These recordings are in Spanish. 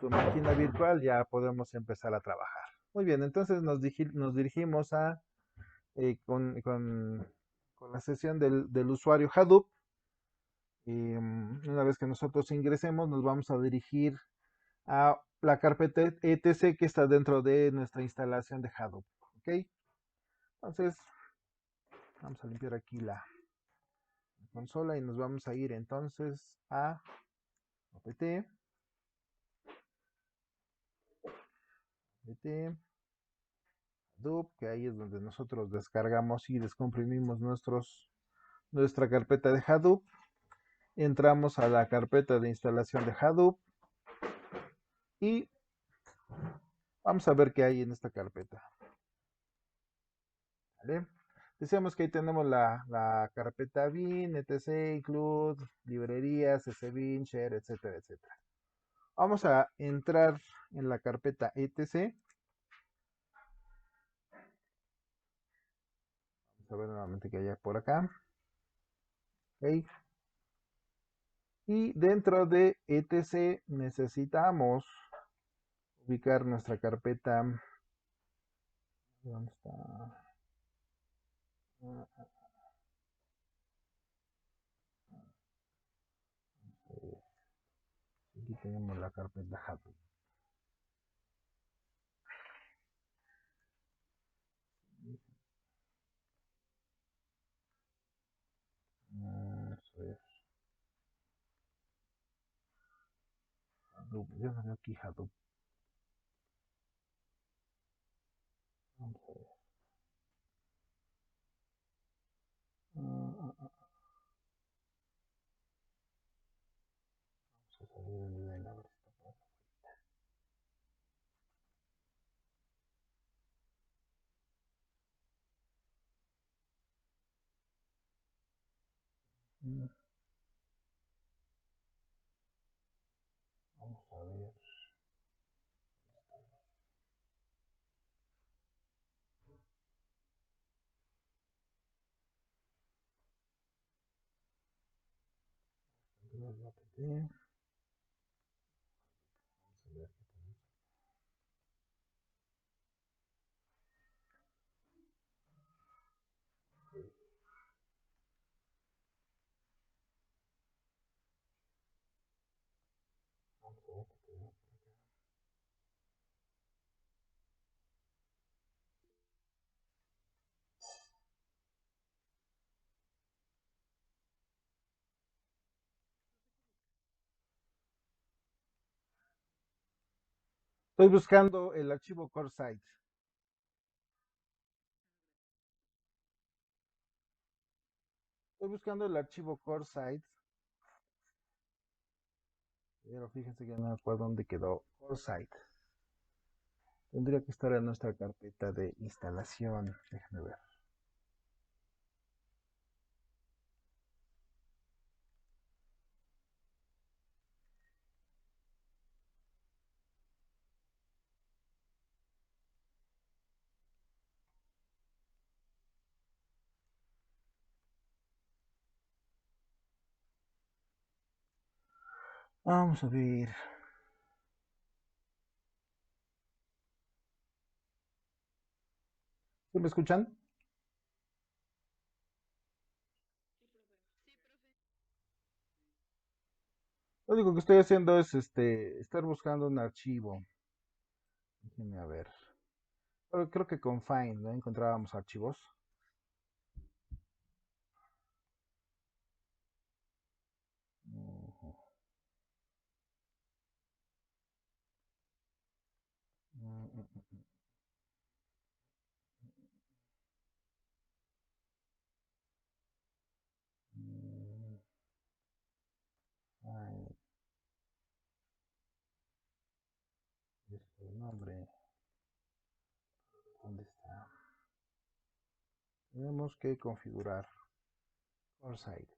su máquina virtual, ya podemos empezar a trabajar. Muy bien, entonces nos dirigimos a eh, con, con- con la sesión del usuario Hadoop. Una vez que nosotros ingresemos, nos vamos a dirigir a la carpeta etc que está dentro de nuestra instalación de Hadoop. ¿Ok? Entonces, vamos a limpiar aquí la consola y nos vamos a ir entonces a apt, apt, Hadoop, que ahí es donde nosotros descargamos y descomprimimos nuestra carpeta de Hadoop. Entramos a la carpeta de instalación de Hadoop y vamos a ver qué hay en esta carpeta. ¿Vale? Decíamos que ahí tenemos la carpeta bin, etc, include, librerías, sbin, share, etcétera, etcétera. Vamos a entrar en la carpeta etc. Vamos a ver nuevamente qué hay por acá. ¿Ok? Y dentro de etc necesitamos ubicar nuestra carpeta. ¿Dónde está? Ah, aquí tenemos la carpeta Hadoop. Eso es Hadoop. Yo no veo aquí Hadoop. Vamos a ver. Ah, ah, ah, Vamos a salir del nivel a ver si está por acá. Mm, Vamos a ver. Vamos a ver. Vamos a ver qué tenemos. Estoy buscando el archivo core site. Estoy buscando el archivo core site. Pero fíjense que no me acuerdo dónde quedó core site. Tendría que estar en nuestra carpeta de instalación. Déjenme ver. Vamos a ver. ¿Sí me escuchan? Lo único que estoy haciendo es estar buscando un archivo. Déjenme a ver. Creo que con Find no encontrábamos archivos. Ujú. Mm, mm, mm, mm. Ay, el nombre. ¿Dónde está? Tenemos que configurar core site.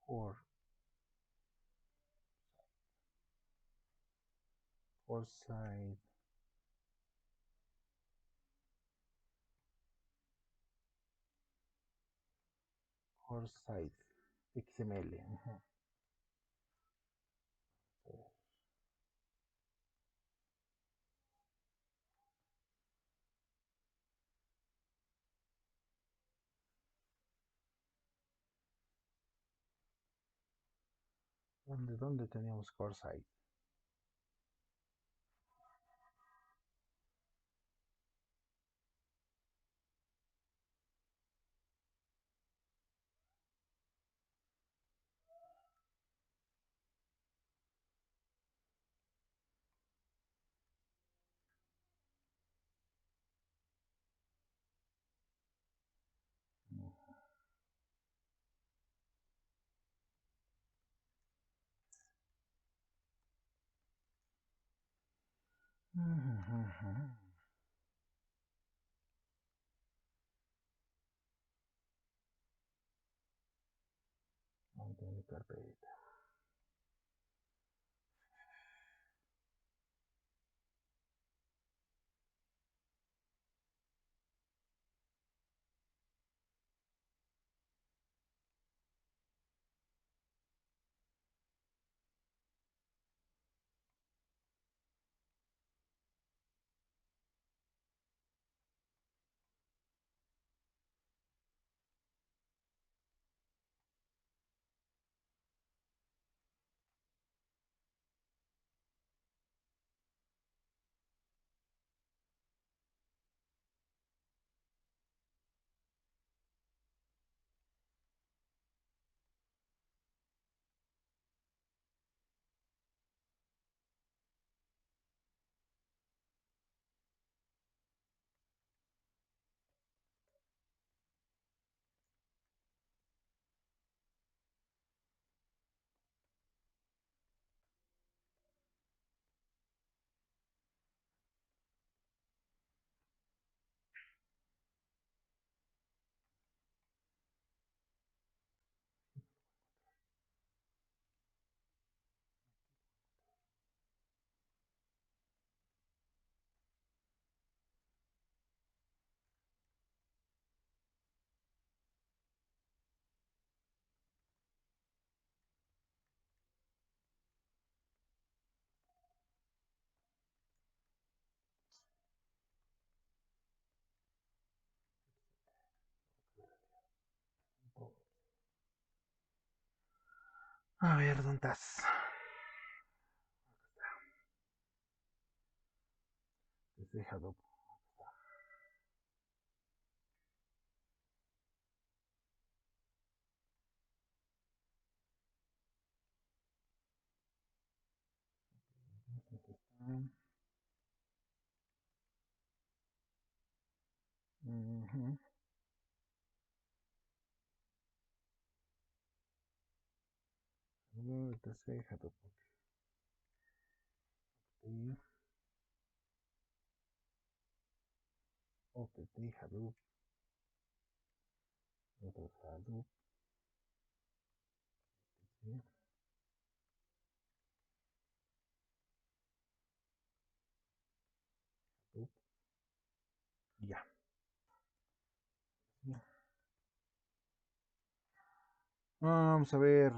Core, core site. Core site XML. Ujú. ¿Dónde teníamos core site? Mantener mi carpeta. A ver, ¿dónde estás? Desde Hadoop. Aquí está. Ujú. Desde Hadoop. Ok. OTT Hadoop. Otro Hadoop. Sí, Hadoop. Ya. Sí. Vamos a ver.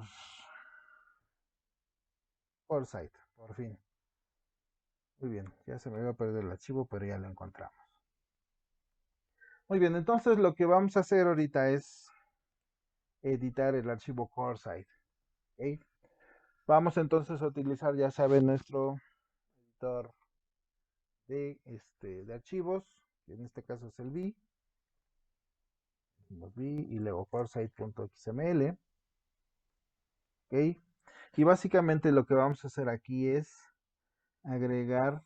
Foresight, por fin. Muy bien, ya se me iba a perder el archivo, pero ya lo encontramos. Muy bien, entonces lo que vamos a hacer ahorita es editar el archivo CoreSite. ¿Ok? Vamos entonces a utilizar, ya saben, nuestro editor de archivos, que en este caso es el V. Decimos V y luego CoreSite.xml. ¿Ok? Y básicamente lo que vamos a hacer aquí es agregar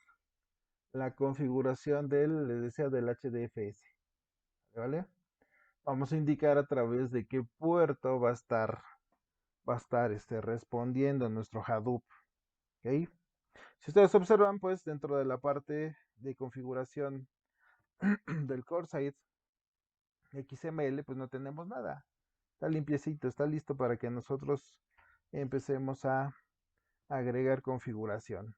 la configuración les decía, del HDFS. ¿Vale? Vamos a indicar a través de qué puerto va a estar respondiendo nuestro Hadoop. ¿Ok? Si ustedes observan, pues dentro de la parte de configuración del CoreSite XML, pues no tenemos nada. Está limpiecito, está listo para que nosotros empecemos a agregar configuración.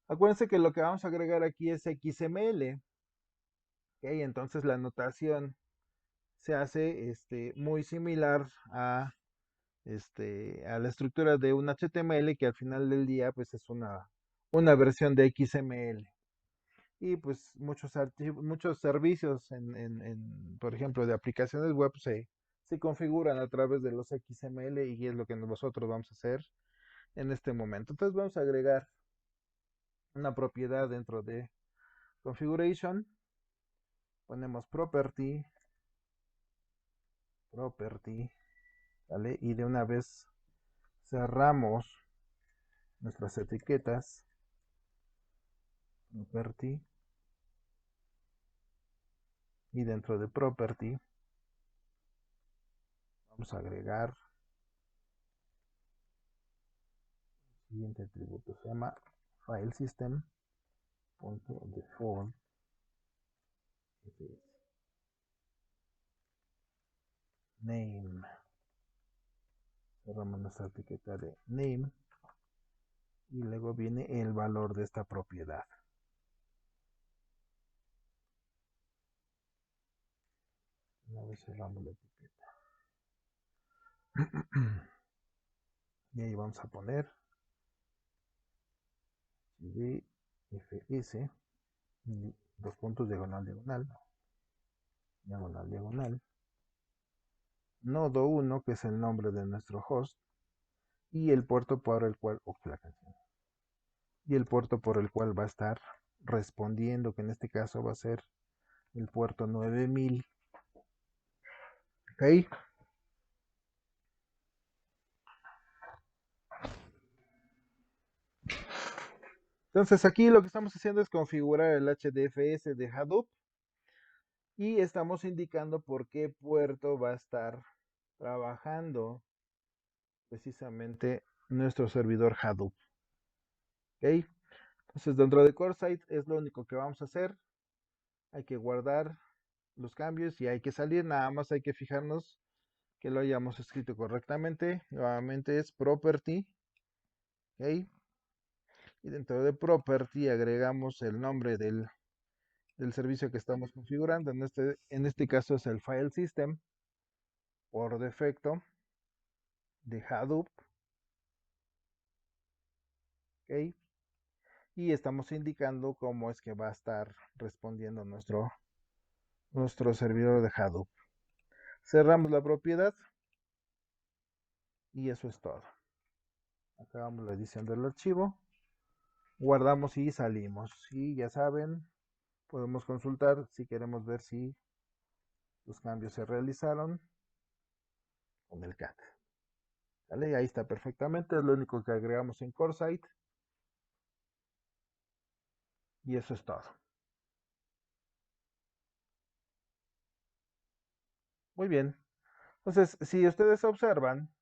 Acuérdense que lo que vamos a agregar aquí es XML. ¿Ok? Entonces la notación se hace muy similar a la estructura de un HTML, que al final del día pues es una versión de XML. Y pues muchos servicios por ejemplo, de aplicaciones web se configuran a través de los XML, y es lo que nosotros vamos a hacer en este momento. Entonces vamos a agregar una propiedad dentro de configuration, ponemos property, ¿vale? Y de una vez cerramos nuestras etiquetas, property, y dentro de property vamos a agregar el siguiente atributo, se llama file system.default name. Cerramos nuestra etiqueta de name y luego viene el valor de esta propiedad. Una vez cerramos la etiqueta. Y ahí vamos a poner dfs, dos puntos, diagonal, diagonal, diagonal, diagonal, nodo 1, que es el nombre de nuestro host, y el puerto por el cual, la canción, y el puerto por el cual va a estar respondiendo, que en este caso va a ser el puerto 9000. ¿Ok? Entonces aquí lo que estamos haciendo es configurar el HDFS de Hadoop, y estamos indicando por qué puerto va a estar trabajando precisamente nuestro servidor Hadoop. ¿Ok? Entonces dentro de CoreSite es lo único que vamos a hacer. Hay que guardar los cambios y hay que salir. Nada más hay que fijarnos que lo hayamos escrito correctamente. Nuevamente es property. ¿Ok? Y dentro de property agregamos el nombre del servicio que estamos configurando. En este caso es el file system por defecto de Hadoop. ¿Ok? Y estamos indicando cómo es que va a estar respondiendo nuestro servidor de Hadoop. Cerramos la propiedad y eso es todo. Acabamos la edición del archivo, guardamos y salimos. Y ya saben, podemos consultar si queremos ver si los cambios se realizaron con el cat. ¿Vale? Ahí está perfectamente, es lo único que agregamos en CoreSite. Y eso es todo. Muy bien. Entonces, si ustedes observan,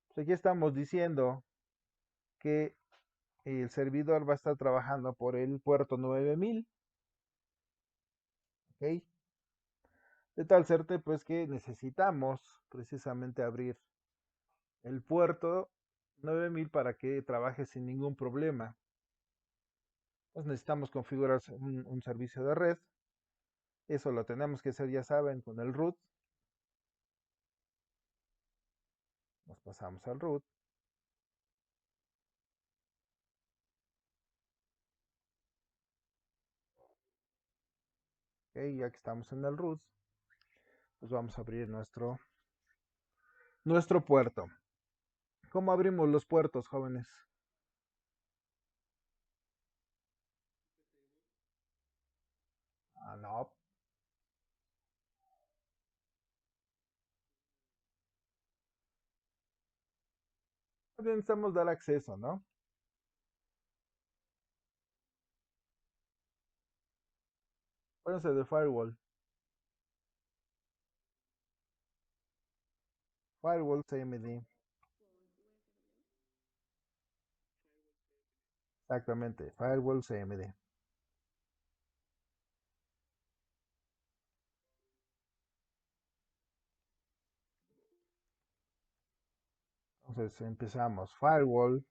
pues aquí estamos diciendo que el servidor va a estar trabajando por el puerto 9000. ¿Ok? De tal suerte, pues, que necesitamos precisamente abrir el puerto 9000 para que trabaje sin ningún problema. Pues necesitamos configurar un servicio de red. Eso lo tenemos que hacer, ya saben, con el root. Nos pasamos al root. Ok, ya que estamos en el root, pues vamos a abrir nuestro puerto. ¿Cómo abrimos los puertos, jóvenes? No. Necesitamos dar acceso, ¿no? Acuérdense de firewall. Firewall CMD. Exactamente, firewall CMD. Entonces empezamos firewall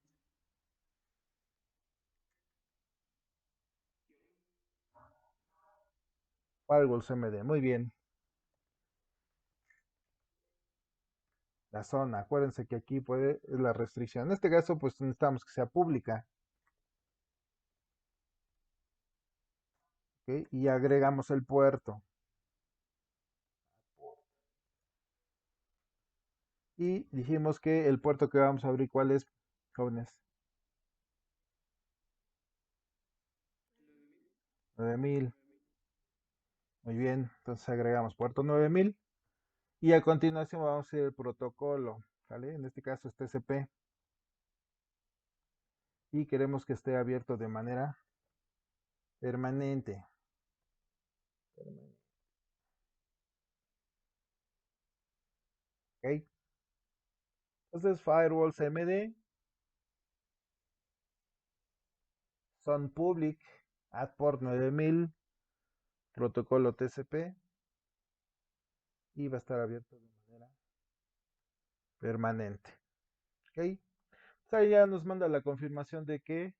CMD. Muy bien. la zona. Acuérdense que aquí puede, es la restricción. En este caso, pues necesitamos que sea pública. ¿Ok? Y agregamos el puerto. Y dijimos que el puerto que vamos a abrir, ¿cuál es, jóvenes? 9000. Muy bien. Entonces agregamos puerto 9000. Y a continuación vamos a hacer el protocolo. ¿Sale? En este caso es TCP. Y queremos que esté abierto de manera permanente. ¿Ok? Entonces, firewalls MD son public at port 9000, protocolo TCP, y va a estar abierto de manera permanente. ¿Ok? O sea, ya nos manda la confirmación de que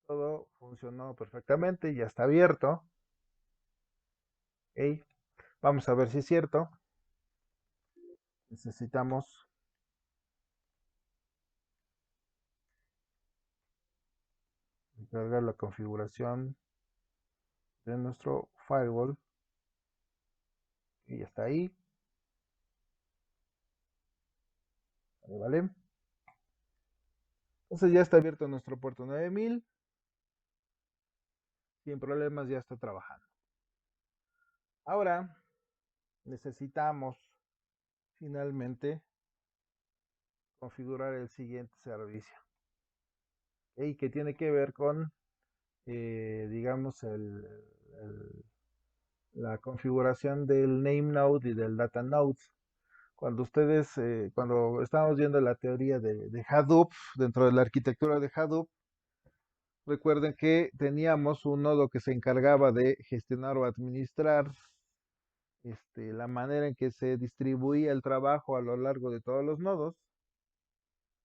todo funcionó perfectamente, ya está abierto. ¿Ok? Vamos a ver si es cierto. Necesitamos cargar la configuración de nuestro firewall. Y ya está ahí. Vale, vale. Entonces ya está abierto nuestro puerto 9000. Sin problemas, ya está trabajando. Ahora necesitamos finalmente configurar el siguiente servicio. ¿Ok? Que tiene que ver con, digamos, la configuración del name node y del data node. Cuando ustedes, cuando estábamos viendo la teoría de Hadoop, dentro de la arquitectura de Hadoop, recuerden que teníamos un nodo que se encargaba de gestionar o administrar la manera en que se distribuía el trabajo a lo largo de todos los nodos,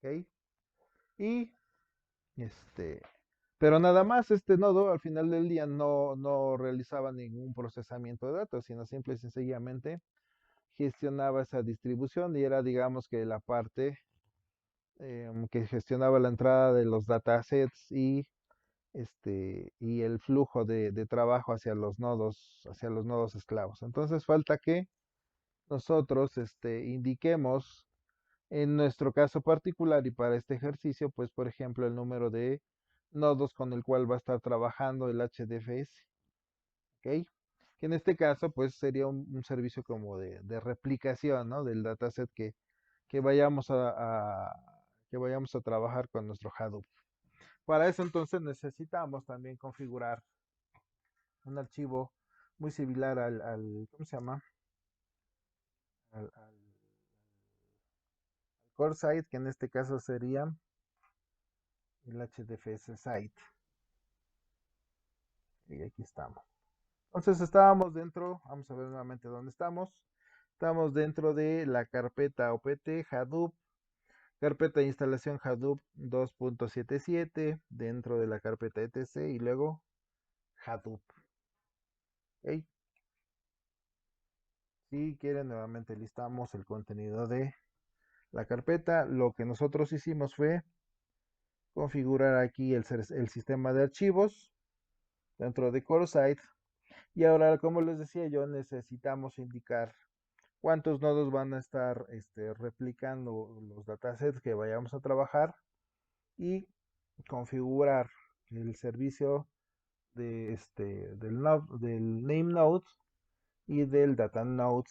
¿ok? Y este, pero nada más este nodo al final del día no realizaba ningún procesamiento de datos, sino simple y sencillamente gestionaba esa distribución y era, digamos, que la parte que gestionaba la entrada de los datasets y el flujo de trabajo hacia los nodos esclavos. Entonces falta que nosotros indiquemos en nuestro caso particular y para este ejercicio, pues por ejemplo el número de nodos con el cual va a estar trabajando el HDFS, ¿ok? Que en este caso pues sería un servicio como de replicación, ¿no? Del dataset que vayamos que vayamos a trabajar con nuestro Hadoop. Para eso entonces necesitamos también configurar un archivo muy similar ¿cómo se llama? Al core site, que en este caso sería el HDFS site. Y aquí estamos. Entonces estábamos dentro, vamos a ver nuevamente dónde estamos. Estamos dentro de la carpeta OPT Hadoop, carpeta de instalación Hadoop 2.77, dentro de la carpeta etc y luego Hadoop. ¿Ok? Si quieren, nuevamente listamos el contenido de la carpeta. Lo que nosotros hicimos fue configurar aquí el sistema de archivos dentro de CoreSite. Y ahora, como les decía yo, necesitamos indicar cuántos nodos van a estar replicando los datasets que vayamos a trabajar y configurar el servicio del name node y del data node,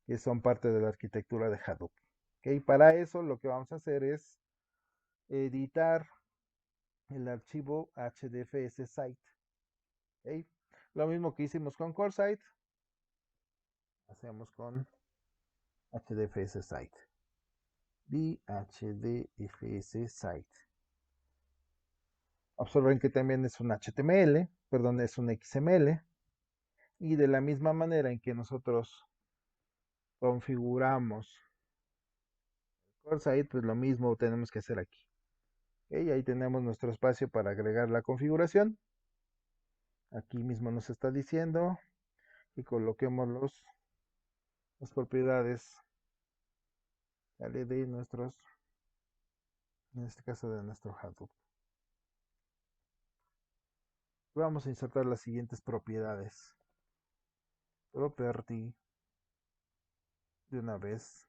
que son parte de la arquitectura de Hadoop. ¿Okay? Para eso lo que vamos a hacer es editar el archivo HDFS site. ¿Okay? Lo mismo que hicimos con CoreSite, hacemos con HDFS site. HDFS site. Observen que también es un HTML, perdón, es un XML. Y de la misma manera en que nosotros configuramos core site, pues lo mismo tenemos que hacer aquí. ¿Okay? Ahí tenemos nuestro espacio para agregar la configuración. Aquí mismo nos está diciendo y coloquemos las propiedades ¿vale? De nuestros, en este caso de nuestro Hadoop. Vamos a insertar las siguientes propiedades. Property, de una vez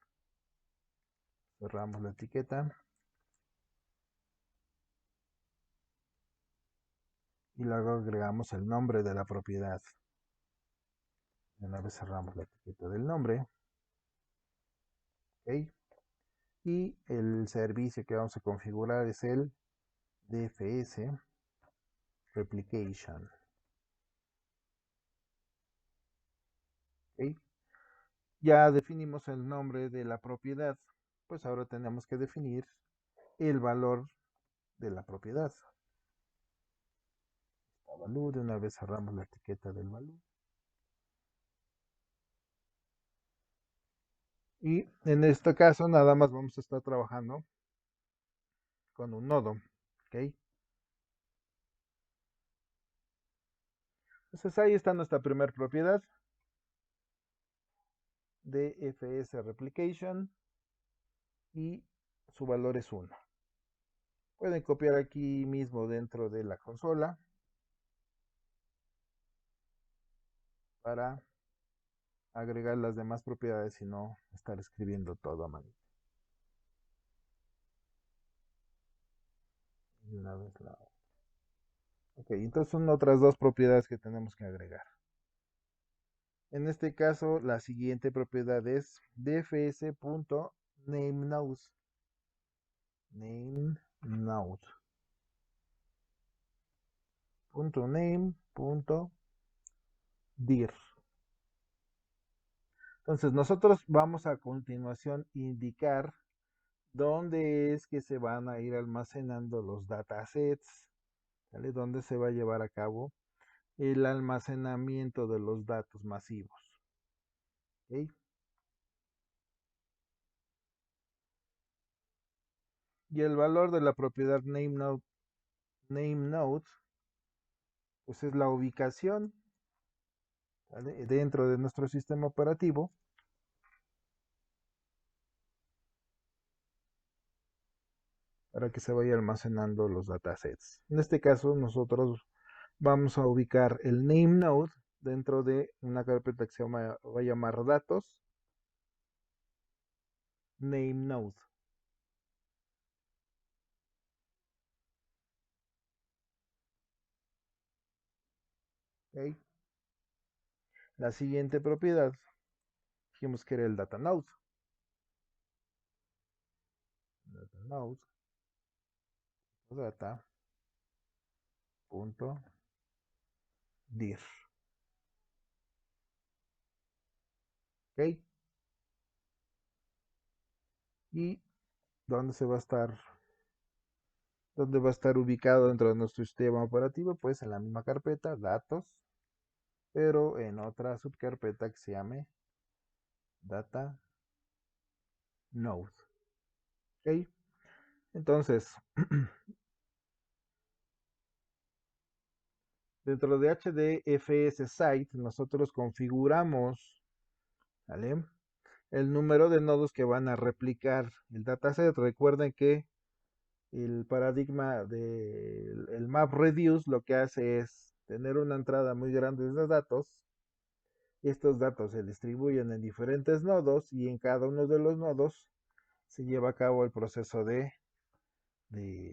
cerramos la etiqueta y luego agregamos el nombre de la propiedad. De una vez cerramos la etiqueta del nombre. ¿Ok? Y el servicio que vamos a configurar es el DFS Replication. ¿Ok? Ya definimos el nombre de la propiedad, pues ahora tenemos que definir el valor de la propiedad. La value, de una vez cerramos la etiqueta del value. Y en este caso nada más vamos a estar trabajando con un nodo. ¿Ok? Entonces ahí está nuestra primera propiedad. DFS Replication. Y su valor es 1. Pueden copiar aquí mismo dentro de la consola para agregar las demás propiedades y no estar escribiendo todo a mano. Y una vez la... Ok, entonces son otras dos propiedades que tenemos que agregar. En este caso, la siguiente propiedad es dfs.nameNode. NameNode. .name.dir. Entonces, nosotros vamos a continuación indicar dónde es que se van a ir almacenando los datasets, ¿vale? Dónde se va a llevar a cabo el almacenamiento de los datos masivos. ¿Ok? Y el valor de la propiedad nameNode pues es la ubicación, ¿vale? Dentro de nuestro sistema operativo para que se vaya almacenando los datasets. En este caso, nosotros vamos a ubicar el nameNode dentro de una carpeta que se va a llamar datos nameNode. ¿Ok? La siguiente propiedad, dijimos que era el datanode. Datanode, data.dir. ¿Ok? Y dónde se va a estar, dónde va a estar ubicado dentro de nuestro sistema operativo, pues en la misma carpeta, datos, pero en otra subcarpeta que se llame data node. ¿Ok? Entonces, dentro de HDFS Site, nosotros configuramos, ¿vale? El número de nodos que van a replicar el dataset. Recuerden que el paradigma del MapReduce lo que hace es tener una entrada muy grande de datos. Estos datos se distribuyen en diferentes nodos y en cada uno de los nodos se lleva a cabo el proceso de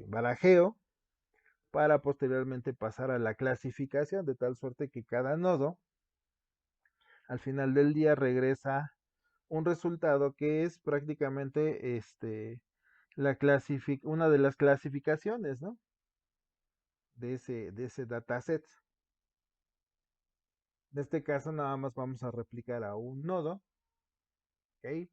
barajeo para posteriormente pasar a la clasificación, de tal suerte que cada nodo al final del día regresa un resultado que es prácticamente una de las clasificaciones, ¿no? De ese dataset. En este caso nada más vamos a replicar a un nodo, ¿ok?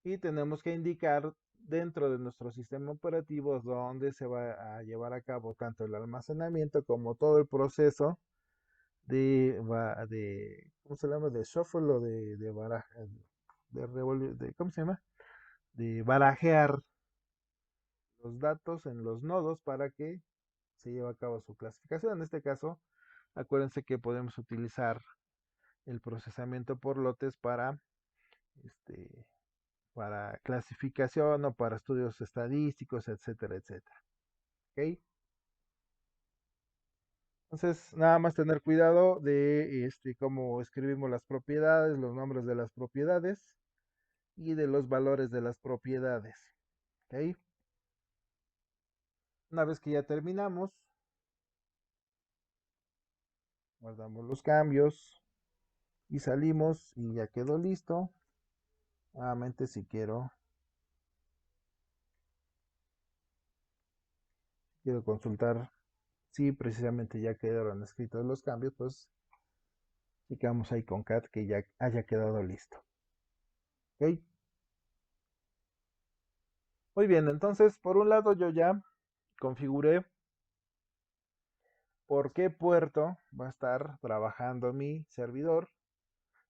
Y tenemos que indicar dentro de nuestro sistema operativo dónde se va a llevar a cabo tanto el almacenamiento como todo el proceso ¿cómo se llama? De shuffle o de baraja, ¿cómo se llama? De barajear los datos en los nodos para que se lleve a cabo su clasificación. En este caso, acuérdense que podemos utilizar el procesamiento por lotes para este, para clasificación o para estudios estadísticos, etcétera, etcétera. ¿Ok? Entonces, nada más tener cuidado de cómo escribimos las propiedades, los nombres de las propiedades y de los valores de las propiedades. ¿Ok? Una vez que ya terminamos, guardamos los cambios y salimos y ya quedó listo. Nuevamente, si quiero consultar si precisamente ya quedaron escritos los cambios, pues clicamos ahí con cat que ya haya quedado listo. ¿Ok? Muy bien, entonces por un lado yo ya configuré por qué puerto va a estar trabajando mi servidor.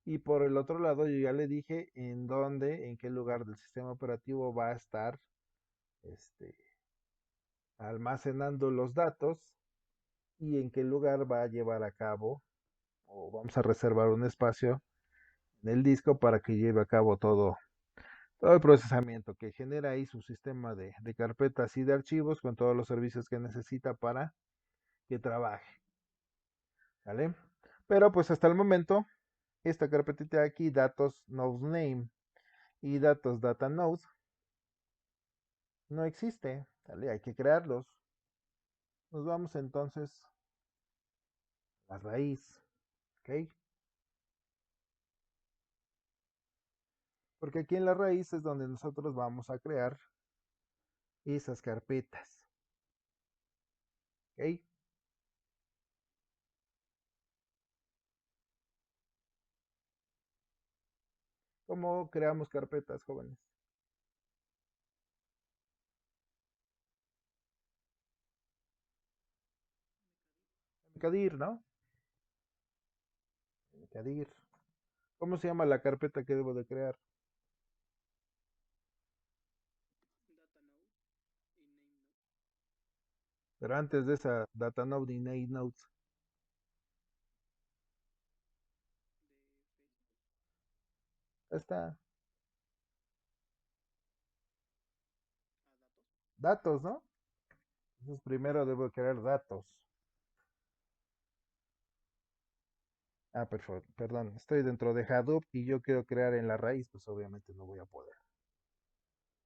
Y por el otro lado, yo ya le dije en dónde, en qué lugar del sistema operativo va a estar este, almacenando los datos y en qué lugar va a llevar a cabo o vamos a reservar un espacio en el disco para que lleve a cabo todo el procesamiento que genera ahí su sistema de carpetas y de archivos con todos los servicios que necesita para que trabaje. ¿Vale? Pero pues hasta el momento, esta carpetita de aquí, datos node name y datos data node, no existe. ¿Vale? Hay que crearlos. Nos vamos entonces a la raíz. ¿Ok? Porque aquí en la raíz es donde nosotros vamos a crear esas carpetas. ¿Ok? ¿Cómo creamos carpetas, jóvenes? Mcadir, ¿no? Mcadir. ¿Cómo se llama la carpeta que debo de crear? Pero antes de esa, data node y name nodes. Está datos, ¿no? Entonces primero debo crear datos. Ah, perfecto, perdón, estoy dentro de Hadoop y yo quiero crear en la raíz, pues obviamente no voy a poder.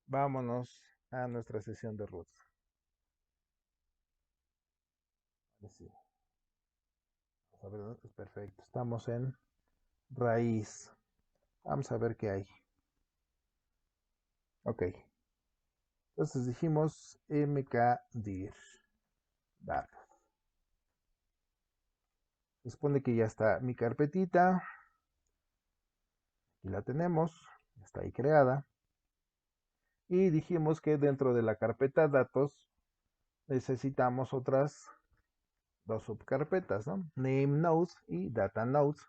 Vámonos a nuestra sesión de root. Así, vamos a ver, ¿no? Pues perfecto, estamos en raíz. Vamos a ver qué hay. Ok, entonces dijimos mkdir datos. Se supone que ya está mi carpetita. Aquí la tenemos, está ahí creada. Y dijimos que dentro de la carpeta datos necesitamos otras dos subcarpetas, ¿no? Name nodes y data nodes.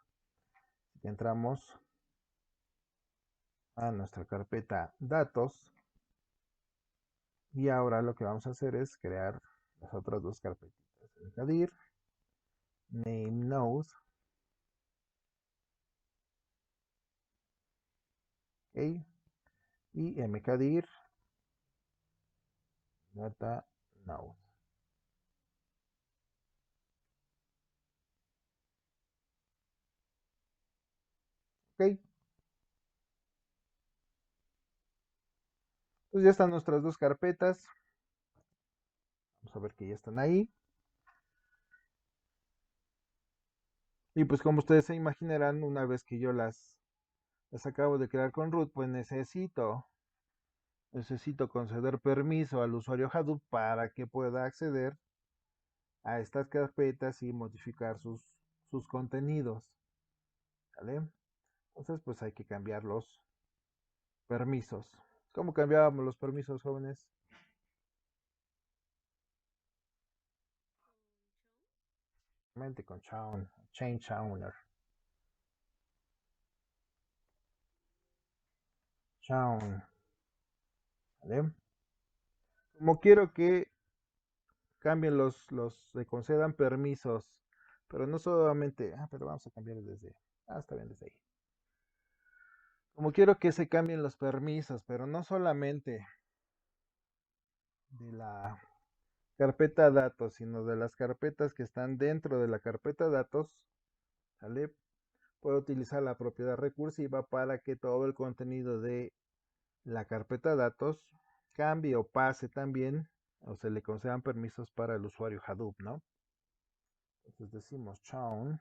Entramos a nuestra carpeta datos y ahora lo que vamos a hacer es crear las otras dos carpetitas. Añadir name node, ¿ok? Y mkdir data node. ¿Ok? Pues ya están nuestras dos carpetas. Vamos a ver que ya están ahí. Y pues como ustedes se imaginarán, una vez que yo las acabo de crear con root, pues necesito conceder permiso al usuario Hadoop para que pueda acceder a estas carpetas y modificar sus contenidos. ¿Vale? Entonces, pues hay que cambiar los permisos. ¿Cómo cambiábamos los permisos, jóvenes? Con change owner. Chown. ¿Vale? Como quiero que cambien le concedan permisos, pero no solamente, pero vamos a cambiar desde, está bien desde ahí. Como quiero que se cambien los permisos, pero no solamente de la carpeta datos, sino de las carpetas que están dentro de la carpeta datos, ¿sale? Puedo utilizar la propiedad recursiva para que todo el contenido de la carpeta datos cambie o pase también, o se le concedan permisos para el usuario Hadoop, ¿no? Entonces decimos chown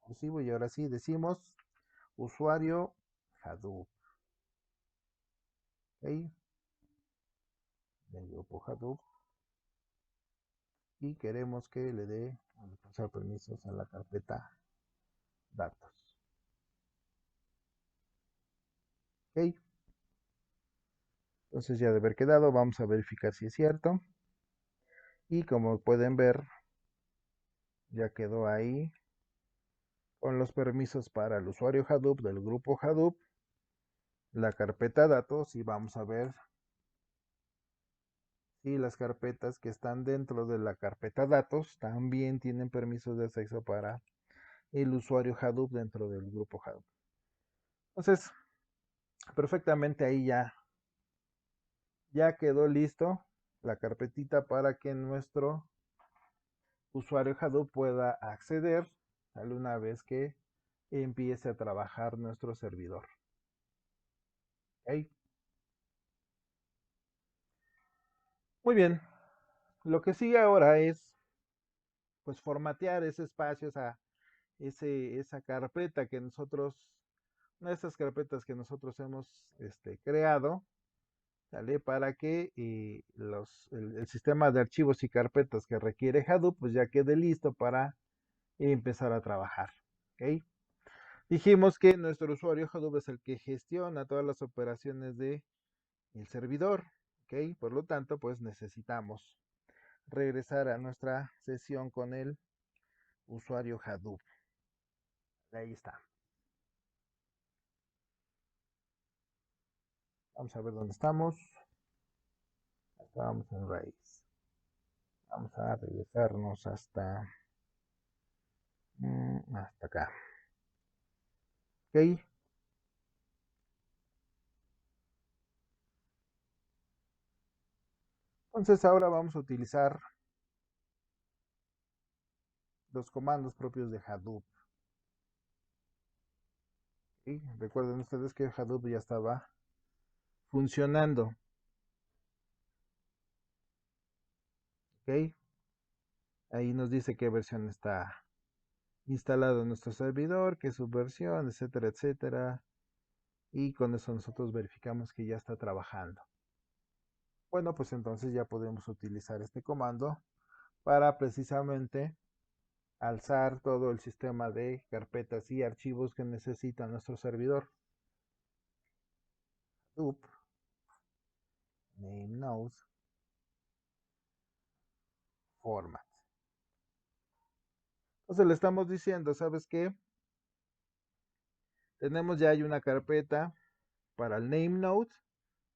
exclusivo y ahora sí decimos usuario Hadoop, ¿ok? Del grupo Hadoop y queremos que le dé permisos a la carpeta datos, ¿ok? Entonces ya de haber quedado, vamos a verificar si es cierto. Y como pueden ver, ya quedó ahí con los permisos para el usuario Hadoop del grupo Hadoop, la carpeta datos y vamos a ver si las carpetas que están dentro de la carpeta datos también tienen permisos de acceso para el usuario Hadoop dentro del grupo Hadoop. Entonces, perfectamente ahí ya quedó listo la carpetita para que nuestro usuario Hadoop pueda acceder una vez que empiece a trabajar nuestro servidor. ¿Okay? Muy bien, lo que sigue ahora es pues formatear ese espacio, esa carpeta que nosotros, una de esas carpetas que nosotros hemos creado, ¿sale? Para que el sistema de archivos y carpetas que requiere Hadoop pues ya quede listo para empezar a trabajar. ¿Ok? Dijimos que nuestro usuario Hadoop es el que gestiona todas las operaciones de el servidor. ¿Ok? Por lo tanto, pues necesitamos regresar a nuestra sesión con el usuario Hadoop. Ahí está. Vamos a ver dónde estamos. Estábamos en raíz. Vamos a regresarnos hasta acá. ¿Ok? Entonces ahora vamos a utilizar los comandos propios de Hadoop. ¿Ok? Recuerden ustedes que Hadoop ya estaba funcionando. ¿Ok? Ahí nos dice qué versión está instalado en nuestro servidor, qué subversión, etcétera, etcétera. Y con eso nosotros verificamos que ya está trabajando. Bueno, pues entonces ya podemos utilizar este comando para precisamente alzar todo el sistema de carpetas y archivos que necesita nuestro servidor. Hadoop name node format. Entonces le estamos diciendo, ¿sabes qué? Tenemos ya ahí una carpeta para el name node.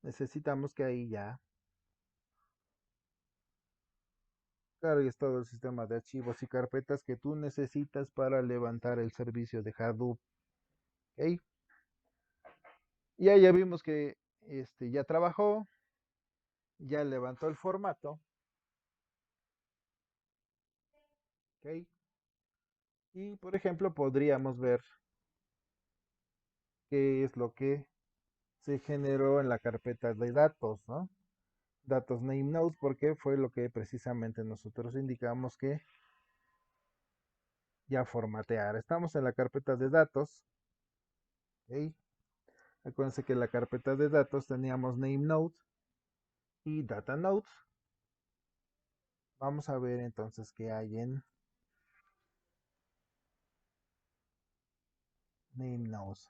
Necesitamos que ahí ya cargues todo el sistema de archivos y carpetas que tú necesitas para levantar el servicio de Hadoop. ¿Ok? Y ahí ya vimos que ya trabajó, ya levantó el formato. ¿Ok? Y por ejemplo podríamos ver qué es lo que se generó en la carpeta de datos, ¿no? Datos name node, porque fue lo que precisamente nosotros indicamos que ya formatear. Estamos en la carpeta de datos, ¿ok? Acuérdense que en la carpeta de datos teníamos name node y data node. Vamos a ver entonces qué hay en name node.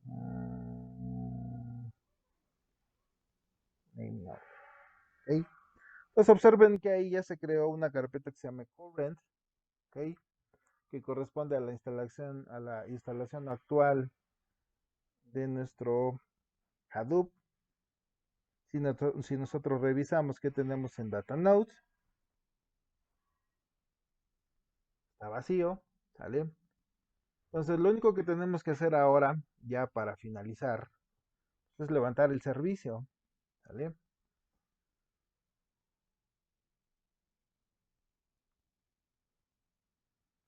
Mm, name node, ¿ok? Pues observen que ahí ya se creó una carpeta que se llama current, ¿ok? Que corresponde a la instalación actual de nuestro Hadoop. Si nosotros revisamos qué tenemos en Data Node, está vacío, ¿sale? Entonces lo único que tenemos que hacer ahora, ya para finalizar, es levantar el servicio, ¿sale?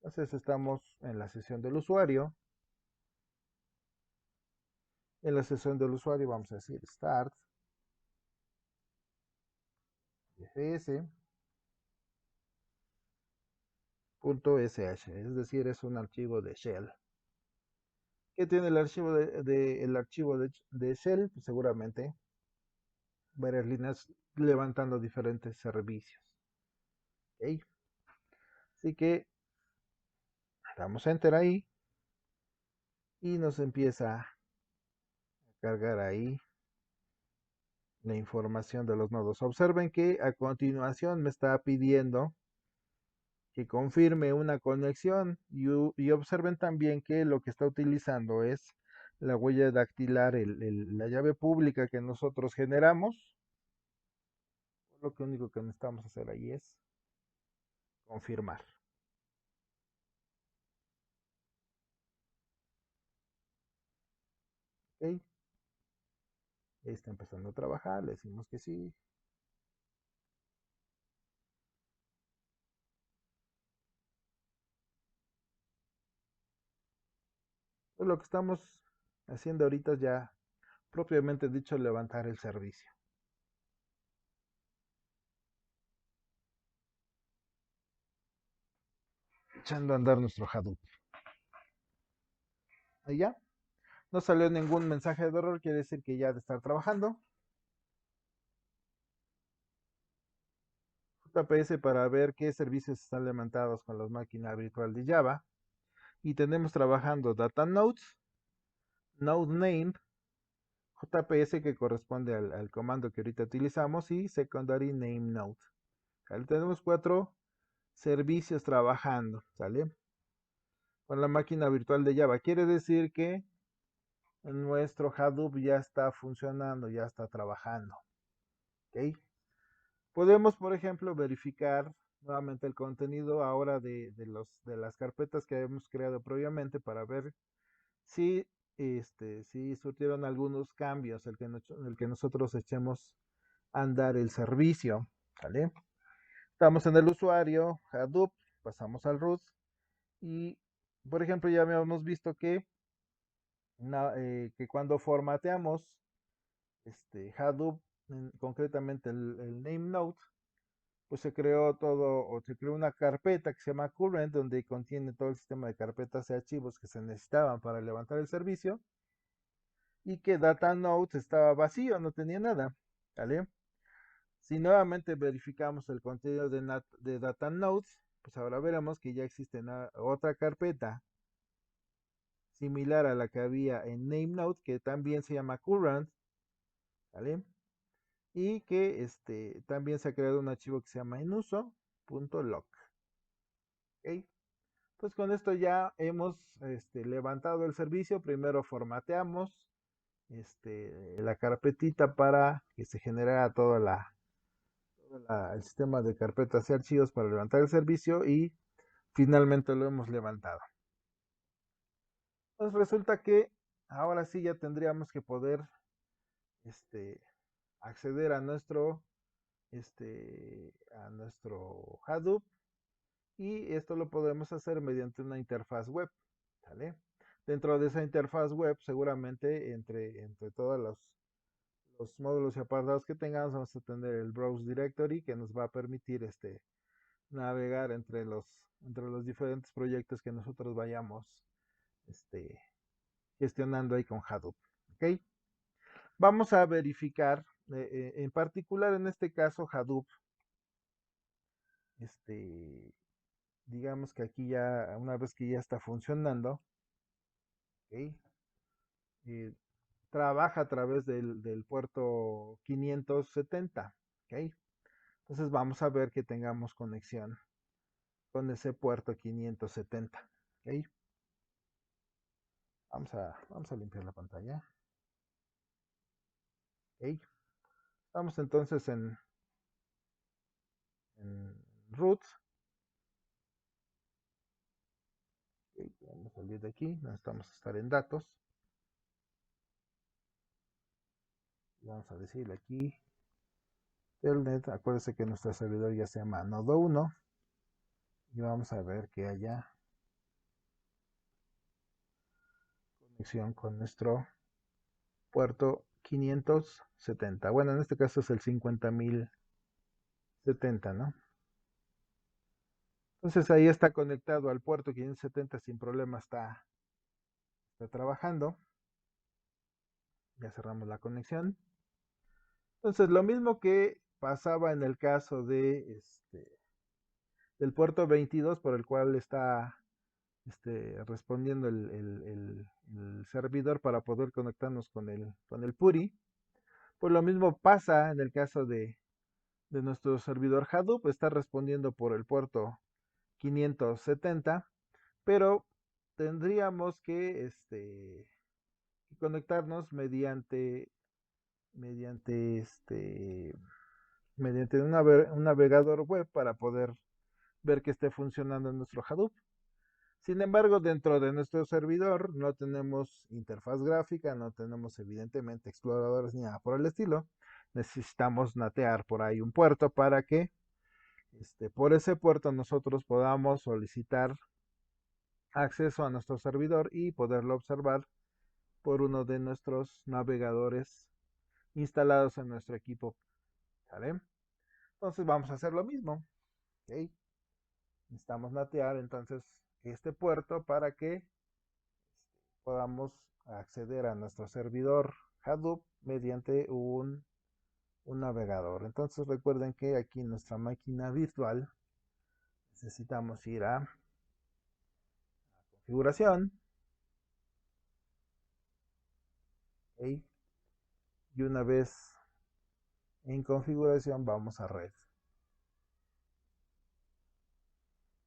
Entonces estamos en la sesión del usuario. En la sesión del usuario vamos a decir start fs.sh, es decir, es un archivo de shell. ¿Qué tiene el archivo el archivo de shell? Pues seguramente varias líneas levantando diferentes servicios. ¿Ok? Así que damos enter ahí y nos empieza a cargar ahí la información de los nodos. Observen que a continuación me está pidiendo que confirme una conexión y observen también que lo que está utilizando es la huella dactilar, la llave pública que nosotros generamos. Lo que único que necesitamos hacer ahí es confirmar. ¿Ok? Ahí está empezando a trabajar, le decimos que sí. Pues lo que estamos haciendo ahorita es ya propiamente dicho levantar el servicio. Echando a andar nuestro Hadoop. Ahí ya. No salió ningún mensaje de error, quiere decir que ya ha de estar trabajando. JPS para ver qué servicios están levantados con la máquina virtual de Java. Y tenemos trabajando Data Nodes, Node Name, JPS que corresponde al comando que ahorita utilizamos y Secondary Name Node. ¿Sale? Tenemos 4 servicios trabajando, ¿sale? Con la máquina virtual de Java. Quiere decir que nuestro Hadoop ya está funcionando, ya está trabajando. ¿Ok? Podemos, por ejemplo, verificar nuevamente el contenido ahora de las carpetas que hemos creado previamente para ver si, si surtieron algunos cambios el que nosotros echemos a andar el servicio. ¿Vale? Estamos en el usuario, Hadoop, pasamos al root y, por ejemplo, ya habíamos visto que cuando formateamos Hadoop, concretamente el name node, pues se creó todo, o se creó una carpeta que se llama current, donde contiene todo el sistema de carpetas y archivos que se necesitaban para levantar el servicio, y que data node estaba vacío, no tenía nada, ¿vale? Si nuevamente verificamos el contenido de data nodes, pues ahora veremos que ya existe otra carpeta similar a la que había en name node, que también se llama current, ¿vale? Y que también se ha creado un archivo que se llama enuso.log. ¿Ok? Pues con esto ya hemos levantado el servicio. Primero formateamos la carpetita para que se generara el sistema de carpetas y archivos para levantar el servicio y finalmente lo hemos levantado. Pues resulta que ahora sí ya tendríamos que poder este, acceder a nuestro Hadoop y esto lo podemos hacer mediante una interfaz web. ¿Sale? Dentro de esa interfaz web, seguramente entre todos los módulos y apartados que tengamos, vamos a tener el Browse Directory que nos va a permitir navegar entre los diferentes proyectos que nosotros vayamos este, gestionando ahí con Hadoop. ¿Ok? Vamos a verificar, en particular en este caso Hadoop, este, digamos que aquí ya, una vez que ya está funcionando, ¿ok? Eh, trabaja a través del puerto 570, ¿ok? Entonces vamos a ver que tengamos conexión con ese puerto 570, ¿ok? Vamos a limpiar la pantalla, ¿ok? Estamos entonces en root salir de aquí, necesitamos estar en datos. Vamos a decirle aquí telnet, acuérdese que nuestro servidor ya se llama nodo 1 y vamos a ver que haya conexión con nuestro puerto 570. Bueno, en este caso es el 50.070, ¿no? Entonces ahí está conectado al puerto 570 sin problema, está trabajando. Ya cerramos la conexión. Entonces lo mismo que pasaba en el caso de del puerto 22 por el cual está respondiendo el servidor para poder conectarnos con el PuRI, pues lo mismo pasa en el caso de nuestro servidor Hadoop, está respondiendo por el puerto 570, pero tendríamos que conectarnos mediante mediante un navegador web para poder ver que esté funcionando en nuestro Hadoop. Sin embargo, dentro de nuestro servidor no tenemos interfaz gráfica, no tenemos evidentemente exploradores ni nada por el estilo. Necesitamos natear por ahí un puerto para que por ese puerto nosotros podamos solicitar acceso a nuestro servidor y poderlo observar por uno de nuestros navegadores instalados en nuestro equipo. ¿Sale? Entonces vamos a hacer lo mismo. ¿Ok? Necesitamos natear entonces este puerto para que podamos acceder a nuestro servidor Hadoop mediante un navegador. Entonces recuerden que aquí en nuestra máquina virtual necesitamos ir a configuración. ¿Ok? Y una vez en configuración vamos a red.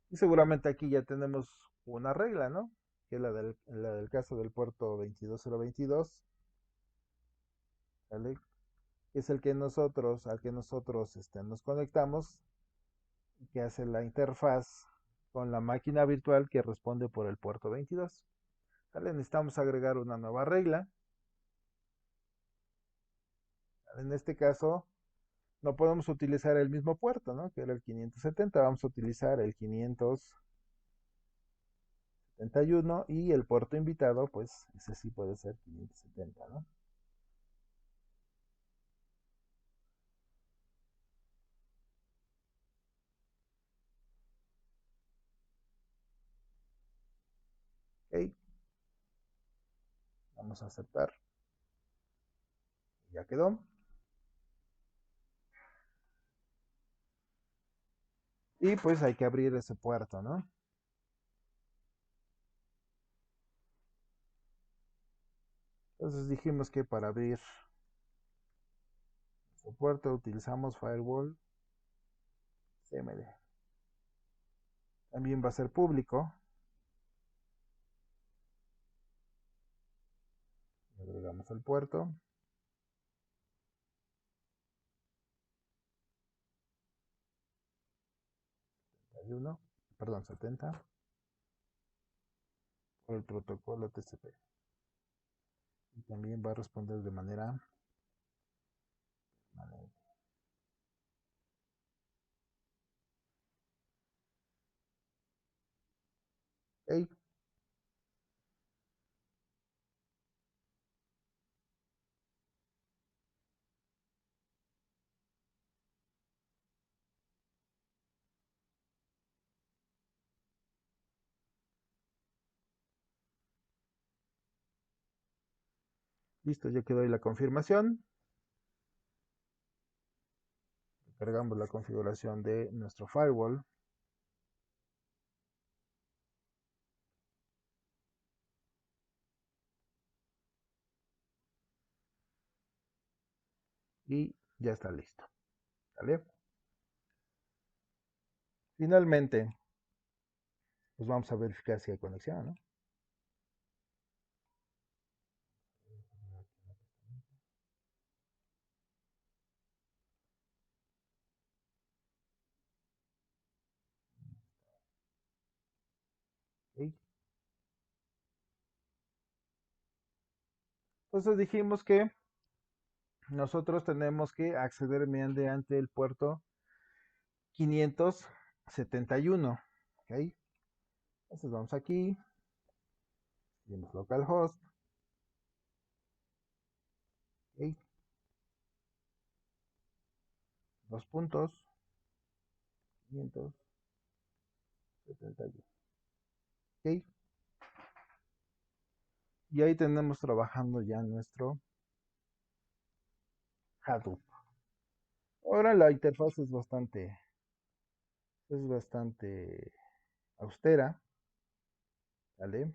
Y seguramente aquí ya tenemos una regla, ¿no? Que es la del caso del puerto 22022. ¿Vale? Es el que al que nosotros nos conectamos, que hace la interfaz con la máquina virtual que responde por el puerto 22. ¿Vale? Necesitamos agregar una nueva regla. ¿Vale? En este caso, no podemos utilizar el mismo puerto, ¿no? Que era el 570. Vamos a utilizar el 571 y el puerto invitado, pues ese sí puede ser 570, ¿no? Ok, vamos a aceptar. Ya quedó. Y pues hay que abrir ese puerto, ¿no? Entonces dijimos que para abrir el puerto utilizamos firewall CMD. También va a ser público. Agregamos el puerto. 71, perdón, 70 por el protocolo TCP. Y también va a responder de manera permanente. Ok, listo, ya quedó ahí la confirmación. Cargamos la configuración de nuestro firewall. Y ya está listo. ¿Vale? Finalmente, pues vamos a verificar si hay conexión, ¿no? Ok, Entonces dijimos que nosotros tenemos que acceder mediante el puerto 571. ¿Ok? Entonces vamos aquí, tenemos localhost. ¿Ok? Dos puntos, 571. ¿Ok? Y ahí tenemos trabajando ya nuestro Hadoop. Ahora la interfaz es bastante austera, ¿vale?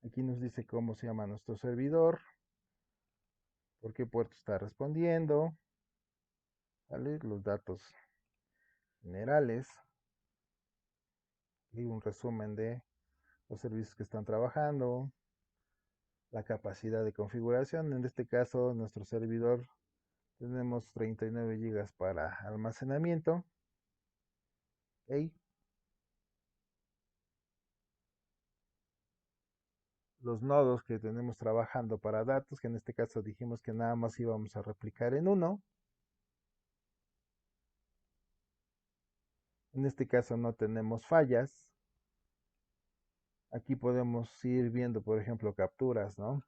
Aquí nos dice cómo se llama nuestro servidor, por qué puerto está respondiendo, ¿vale? Los datos generales y un resumen de los servicios que están trabajando, la capacidad de configuración. En este caso, nuestro servidor tenemos 39 gigas para almacenamiento. ¿Ok? Los nodos que tenemos trabajando para datos, que en este caso dijimos que nada más íbamos a replicar en uno. En este caso no tenemos fallas. Aquí podemos ir viendo, por ejemplo, capturas, ¿no?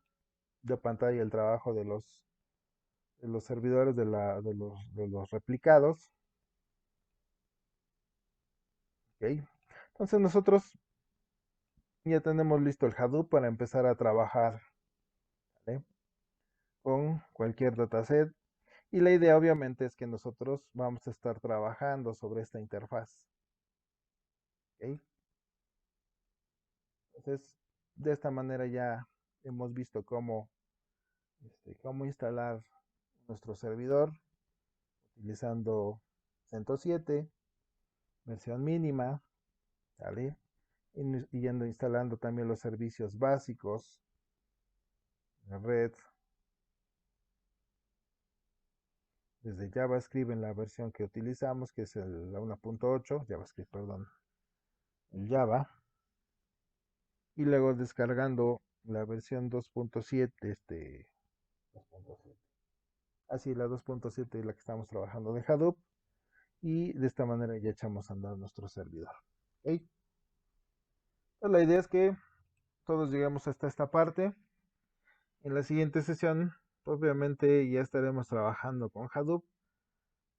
De pantalla, el trabajo de los servidores de los replicados. ¿Ok? Entonces nosotros ya tenemos listo el Hadoop para empezar a trabajar, ¿vale? Con cualquier dataset. Y la idea obviamente es que nosotros vamos a estar trabajando sobre esta interfaz. ¿Ok? Entonces, de esta manera ya hemos visto cómo instalar nuestro servidor utilizando CentOS 7, versión mínima, ¿vale? Y yendo instalando también los servicios básicos, la red, desde JavaScript en la versión que utilizamos, que es la 1.8, JavaScript, perdón, el Java, y luego descargando la versión 2.7, 2.7. Así, la 2.7 es la que estamos trabajando de Hadoop, y de esta manera ya echamos a andar nuestro servidor. ¿Ok? Pues la idea es que todos lleguemos hasta esta parte. En la siguiente sesión, pues, obviamente ya estaremos trabajando con Hadoop.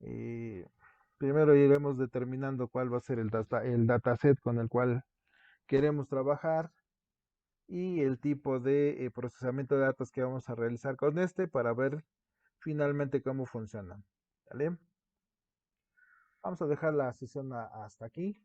Eh, Primero iremos determinando cuál va a ser el dataset con el cual queremos trabajar y el tipo de procesamiento de datos que vamos a realizar con este para ver finalmente cómo funciona. ¿Vale? Vamos a dejar la sesión hasta aquí.